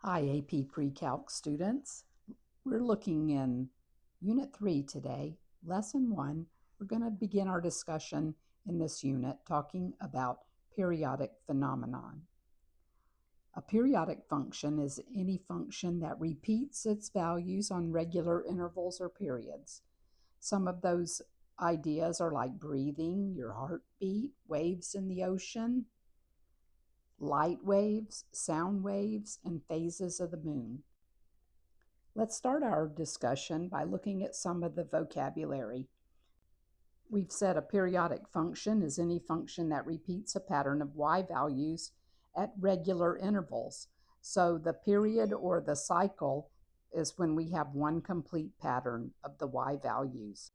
Hi, AP Pre-Calc students. We're looking in Unit 3 today, Lesson 1. We're going to begin our discussion in this unit talking about periodic phenomenon. A periodic function is any function that repeats its values on regular intervals or periods. Some of those ideas are like breathing, your heartbeat, waves in the ocean, light waves, sound waves, and phases of the moon. Let's start our discussion by looking at some of the vocabulary. We've said a periodic function is any function that repeats a pattern of y values at regular intervals. So the period or the cycle is when we have one complete pattern of the y values.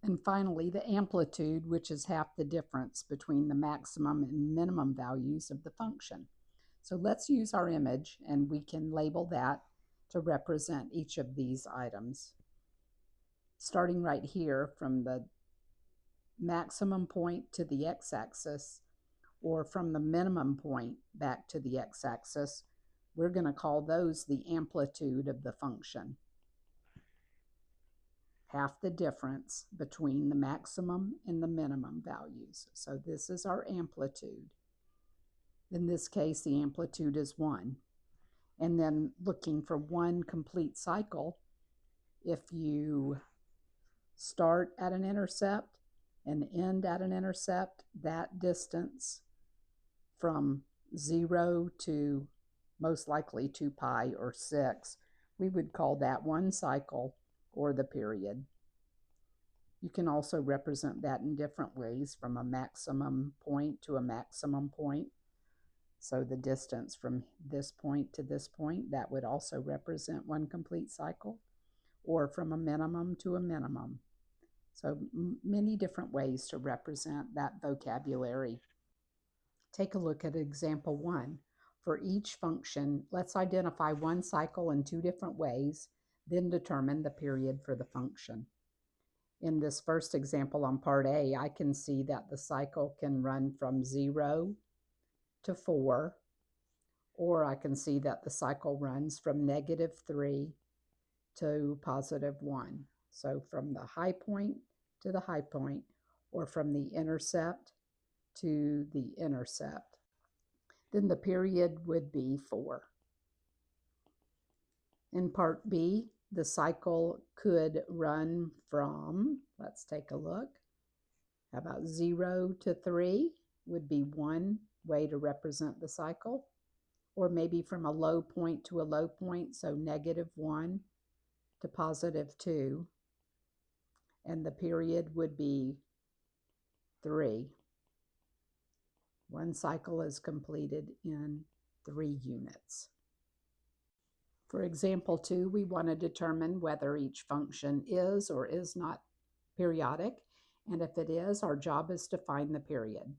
And finally, the amplitude, which is half the difference between the maximum and minimum values of the function. So let's use our image and we can label that to represent each of these items. Starting right here from the maximum point to the x-axis, or from the minimum point back to the x-axis, we're going to call those the amplitude of the function. Half the difference between the maximum and the minimum values. So this is our amplitude. In this case, the amplitude is 1. And then looking for one complete cycle, if you start at an intercept and end at an intercept, that distance from 0 to most likely 2 pi or 6, we would call that one cycle or the period. You can also represent that in different ways, from a maximum point to a maximum point. So the distance from this point to this point, that would also represent one complete cycle, or from a minimum to a minimum. So many different ways to represent that vocabulary. Take a look at example 1. For each function, let's identify one cycle in two different ways, then determine the period for the function. In this first example on part A, I can see that the cycle can run from 0 to 4, or I can see that the cycle runs from -3 to +1. So from the high point to the high point, or from the intercept to the intercept. Then the period would be 4. In part B, the cycle could run from, let's take a look, how about 0 to 3 would be one way to represent the cycle, or maybe from a low point to a low point, so -1 to +2, and the period would be 3. One cycle is completed in 3 units. For example 2, we want to determine whether each function is or is not periodic, and if it is, our job is to find the period.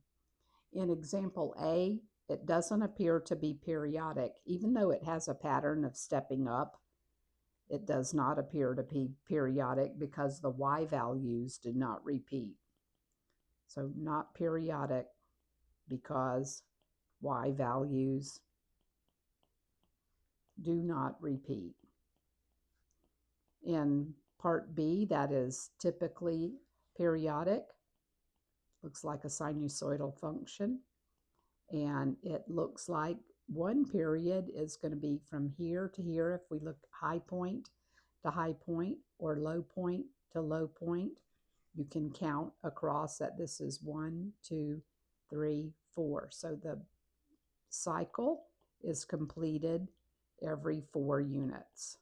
In example A, it doesn't appear to be periodic. Even though it has a pattern of stepping up, it does not appear to be periodic because the y values do not repeat. So not periodic because y values do not repeat. In part B, that is typically periodic. Looks like a sinusoidal function. And it looks like one period is going to be from here to here if we look high point to high point or low point to low point. You can count across that this is 1, 2, 3, 4. So the cycle is completed every 4 units.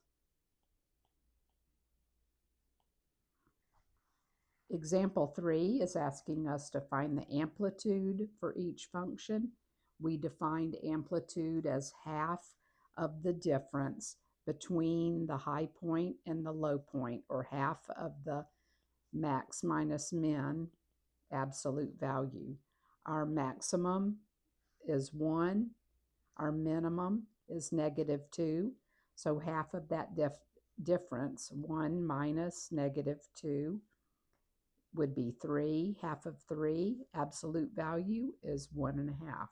Example 3 is asking us to find the amplitude for each function. We defined amplitude as half of the difference between the high point and the low point, or half of the max minus min absolute value. Our maximum is 1, our minimum is -2, so half of that difference, 1 minus -2, would be 3. Half of 3, absolute value, is 1.5.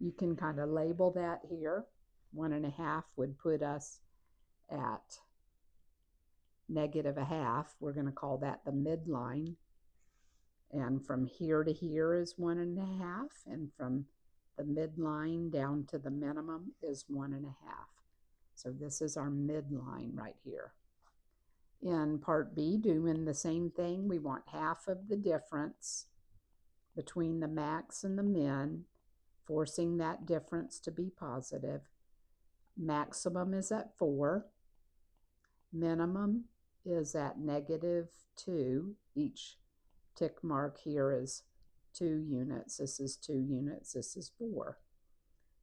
You can kind of label that here. 1.5 would put us at -0.5. We're going to call that the midline. And from here to here is 1.5. And from the midline down to the minimum is 1.5. So this is our midline right here. In part B, doing the same thing, we want half of the difference between the max and the min, forcing that difference to be positive. Maximum is at 4. Minimum is at -2. Each tick mark here is 2 units. This is 2 units. This is 4.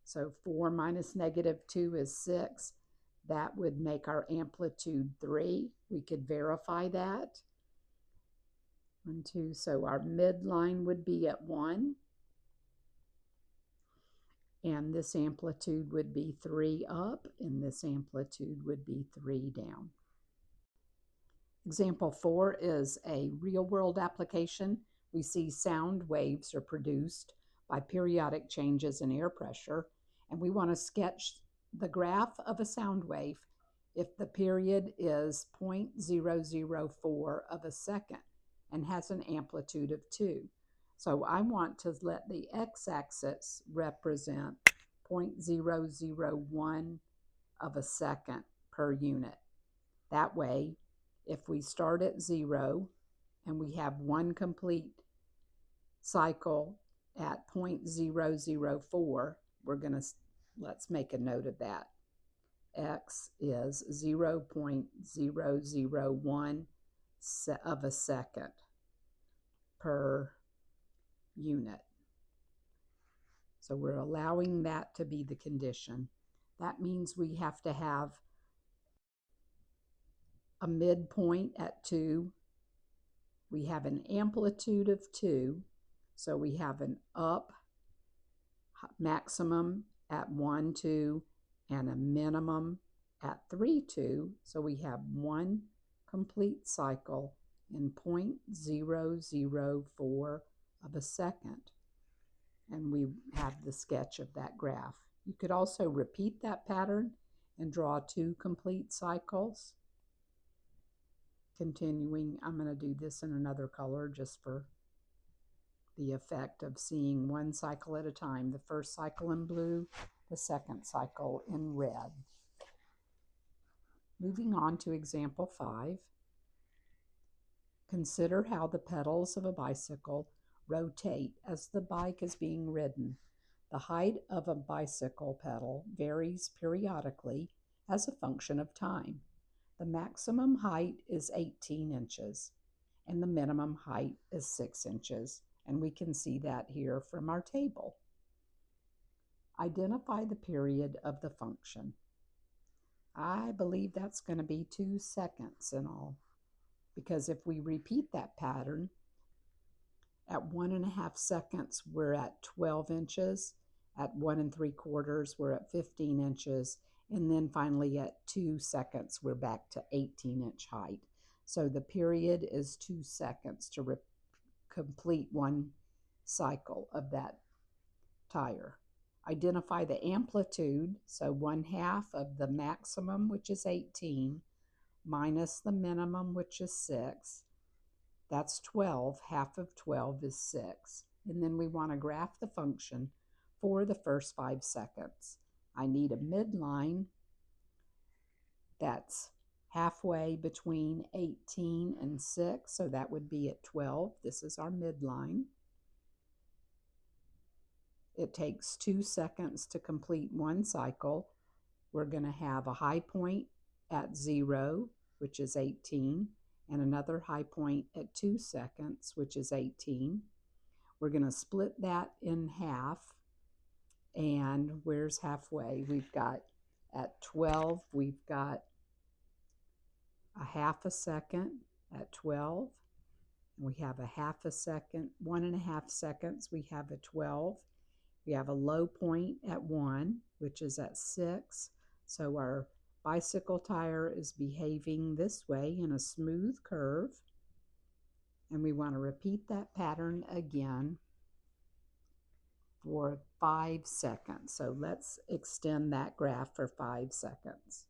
So 4 minus -2 is 6. That would make our amplitude 3. We could verify that. 1, 2. So our midline would be at 1. And this amplitude would be 3 up, and this amplitude would be 3 down. Example 4 is a real-world application. We see sound waves are produced by periodic changes in air pressure, and we want to sketch the graph of a sound wave if the period is 0.004 of a second and has an amplitude of 2. So I want to let the x-axis represent 0.001 of a second per unit. That way, if we start at 0 and we have one complete cycle at 0.004, we're going to, let's make a note of that. X is 0.001 of a second per unit. So we're allowing that to be the condition. That means we have to have a midpoint at 2. We have an amplitude of 2. So we have an up maximum at 1, 2, and a minimum at 3, 2. So we have one complete cycle in 0.004 of a second. And we have the sketch of that graph. You could also repeat that pattern and draw 2 complete cycles. Continuing, I'm going to do this in another color just for the effect of seeing one cycle at a time. The first cycle in blue, the second cycle in red. Moving on to example 5. Consider how the pedals of a bicycle rotate as the bike is being ridden. The height of a bicycle pedal varies periodically as a function of time. The maximum height is 18 inches and the minimum height is 6 inches. And we can see that here from our table. Identify the period of the function. I believe that's going to be 2 seconds in all, because if we repeat that pattern, at 1.5 seconds we're at 12 inches, at 1 3/4 we're at 15 inches, and then finally at 2 seconds we're back to 18-inch height. So the period is 2 seconds to complete one cycle of that tire. Identify the amplitude, so 1/2 of the maximum, which is 18, minus the minimum, which is 6. That's 12. Half of 12 is 6. And then we want to graph the function for the first 5 seconds. I need a midline that's halfway between 18 and 6, so that would be at 12. This is our midline. It takes 2 seconds to complete one cycle. We're going to have a high point at 0, which is 18, and another high point at 2 seconds, which is 18. We're going to split that in half, and where's halfway? We've got at 12, we've got a half a second at 12. We have a half a second, 1.5 seconds, we have a 12. We have a low point at 1, which is at 6. So our bicycle tire is behaving this way in a smooth curve. And we want to repeat that pattern again for 5 seconds. So let's extend that graph for 5 seconds.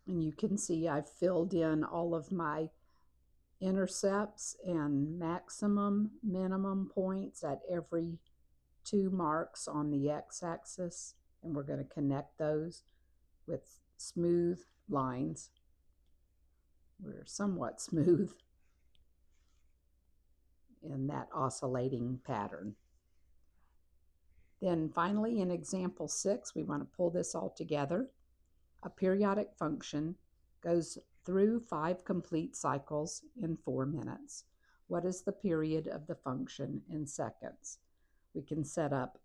And you can see I've filled in all of my intercepts and maximum, minimum points at every 2 marks on the x-axis, and we're going to connect those with smooth lines. We're somewhat smooth in that oscillating pattern. Then finally, in example 6, we want to pull this all together. A periodic function goes through 5 complete cycles in 4 minutes. What is the period of the function in seconds? We can set up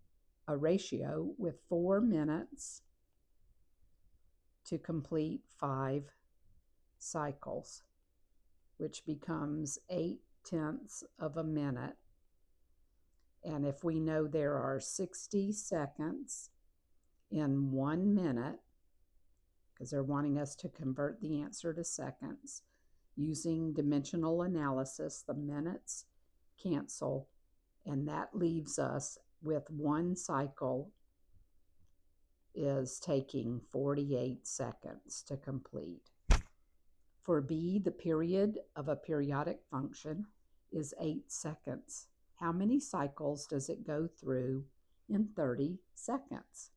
a ratio with 4 minutes to complete 5 cycles, which becomes 8/10 of a minute. And if we know there are 60 seconds in 1 minute, because they're wanting us to convert the answer to seconds, using dimensional analysis, the minutes cancel, and that leaves us with 1 cycle is taking 48 seconds to complete. For B, the period of a periodic function is 8 seconds. How many cycles does it go through in 30 seconds?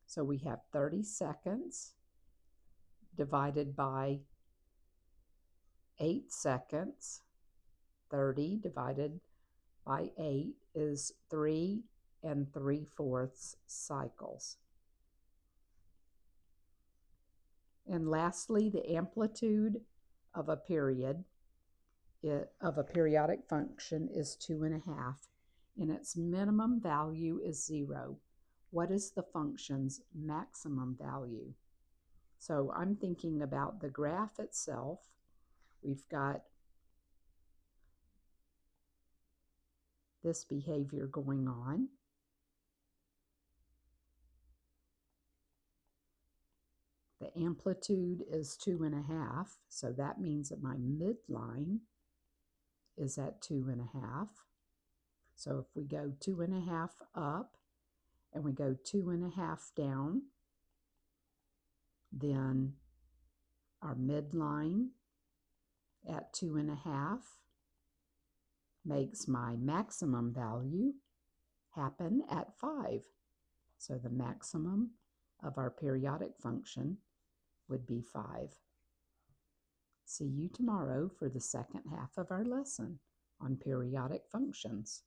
So we have 30 seconds divided by 8 seconds. 30 divided by 8 is 3 3/4 cycles. And lastly, the amplitude of a period of a periodic function is 2.5, and its minimum value is 0. What is the function's maximum value? So I'm thinking about the graph itself. We've got this behavior going on. The amplitude is 2.5, so that means that my midline is at 2.5. So if we go 2.5 up and we go 2.5 down, then our midline at 2.5 makes my maximum value happen at 5. So the maximum of our periodic function would be 5. See you tomorrow for the second half of our lesson on periodic functions.